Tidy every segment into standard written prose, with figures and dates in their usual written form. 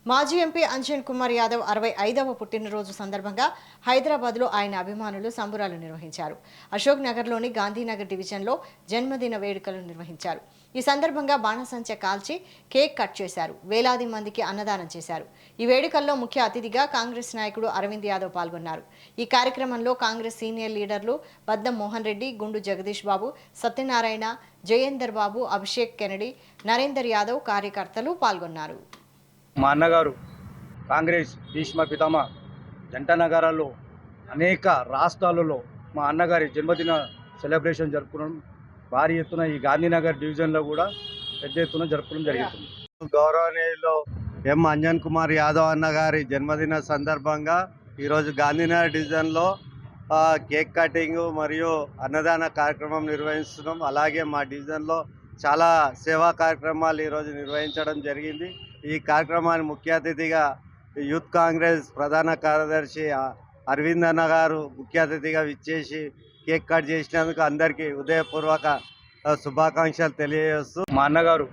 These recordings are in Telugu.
మాజీ ఎంపీ అంజన్ కుమార్ యాదవ్ 65వ పుట్టినరోజు సందర్భంగా హైదరాబాద్లో ఆయన అభిమానులు సంబురాలు నిర్వహించారు. అశోక్ నగర్లోని గాంధీనగర్ డివిజన్లో జన్మదిన వేడుకలు నిర్వహించారు. ఈ సందర్భంగా బాణసంచ కాల్చి కేక్ కట్ చేశారు. వేలాది మందికి అన్నదానం చేశారు. ఈ వేడుకల్లో ముఖ్య అతిథిగా కాంగ్రెస్ నాయకుడు అరవింద్ యాదవ్ పాల్గొన్నారు. ఈ కార్యక్రమంలో కాంగ్రెస్ సీనియర్ లీడర్లు బద్దం మోహన్ రెడ్డి, గుండు జగదీష్ బాబు, సత్యనారాయణ, జయేందర్ బాబు, అభిషేక్ కెనడి, నరేందర్ యాదవ్ కార్యకర్తలు పాల్గొన్నారు. మా అన్నగారు కాంగ్రెస్ భీష్మ పితామ జంట నగరాల్లో అనేక రాష్ట్రాలలో మా అన్నగారి జన్మదిన సెలబ్రేషన్ జరుపుకోవడం భారీ ఎత్తున ఈ గాంధీనగర్ డివిజన్లో కూడా పెద్ద ఎత్తున జరుపుకోవడం జరుగుతుంది. గౌరవనీయులు ఎం అంజన్ కుమార్ యాదవ్ అన్నగారి జన్మదిన సందర్భంగా ఈరోజు గాంధీనగర్ డివిజన్లో కేక్ కటింగ్ మరియు అన్నదాన కార్యక్రమం నిర్వహిస్తున్నాం. అలాగే మా డివిజన్లో చాలా సేవా కార్యక్రమాలు ఈరోజు నిర్వహించడం జరిగింది. ఈ కార్యక్రమాన్ని ముఖ్య అతిథిగా యూత్ కాంగ్రెస్ ప్రధాన కార్యదర్శి అరవింద్ అన్న గారు ముఖ్య అతిథిగా విచ్చేసి కేక్ కట్ చేసినందుకు అందరికీ ఉదయపూర్వక శుభాకాంక్షలు తెలియజేస్తూ, మా అన్నగారు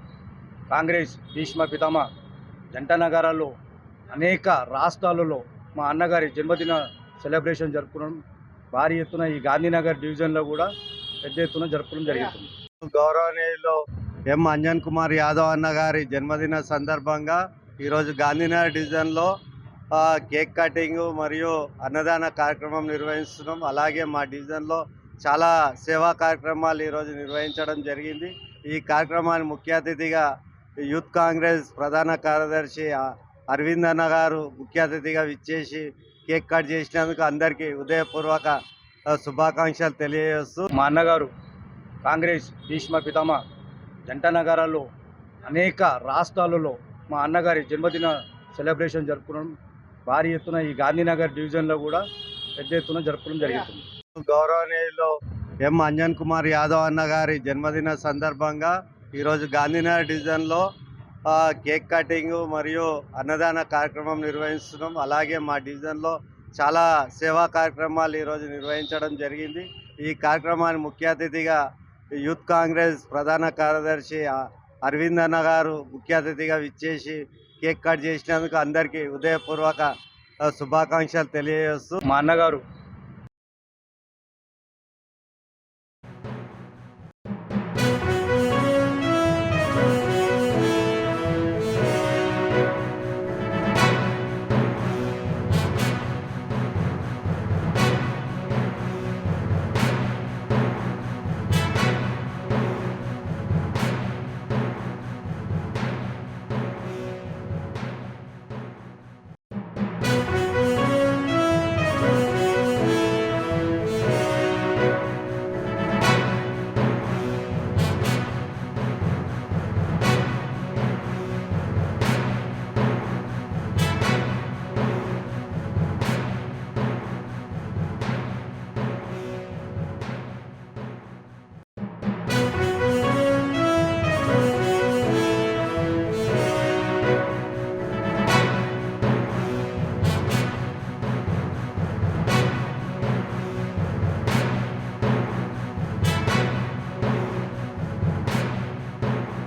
కాంగ్రెస్ భీష్మ పితామ జంట నగరాల్లో అనేక రాష్ట్రాలలో మా అన్నగారి జన్మదిన సెలబ్రేషన్ జరుపుకోవడం భారీ ఎత్తున ఈ గాంధీనగర్ డివిజన్లో కూడా పెద్ద ఎత్తున జరుపుకోవడం జరుగుతుంది. గౌరవనీయులు ఎం అంజన్ కుమార్ యాదవ్ అన్నగారి జన్మదిన సందర్భంగా ఈరోజు గాంధీనగర్ డివిజన్లో కేక్ కటింగ్ మరియు అన్నదాన కార్యక్రమం నిర్వహిస్తున్నాం. అలాగే మా డివిజన్లో చాలా సేవా కార్యక్రమాలు ఈరోజు నిర్వహించడం జరిగింది. ఈ కార్యక్రమాన్ని ముఖ్య అతిథిగా యూత్ కాంగ్రెస్ ప్రధాన కార్యదర్శి అరవింద్ అన్న గారు ముఖ్య అతిథిగా విచ్చేసి కేక్ కట్ చేసినందుకు అందరికీ ఉదయపూర్వక శుభాకాంక్షలు తెలియజేస్తూ, మా అన్నగారు కాంగ్రెస్ భీష్మ పితామ జంట నగరాల్లో అనేక రాష్ట్రాలలో మా అన్నగారి జన్మదిన సెలబ్రేషన్ జరుపుకోవడం భారీ ఎత్తున ఈ గాంధీనగర్ డివిజన్లో కూడా పెద్ద ఎత్తున జరుపుకోవడం జరుగుతుంది. గౌరవనీయులు ఎం అంజన్ కుమార్ యాదవ్ అన్నగారి జన్మదిన సందర్భంగా ఈరోజు గాంధీనగర్ డివిజన్లో కేక్ కటింగ్ మరియు అన్నదాన కార్యక్రమం నిర్వహిస్తున్నాం. అలాగే మా డివిజన్లో చాలా సేవా కార్యక్రమాలు ఈరోజు నిర్వహించడం జరిగింది. ఈ కార్యక్రమాన్ని ముఖ్య అతిథిగా యూత్ కాంగ్రెస్ ప్రధాన కార్యదర్శి అరవింద్ అన్న గారు ముఖ్య అతిథిగా విచ్చేసి కేక్ కట్ చేసినందుకు అందరికీ ఉదయపూర్వక శుభాకాంక్షలు తెలియజేస్తూ, మా అన్నగారు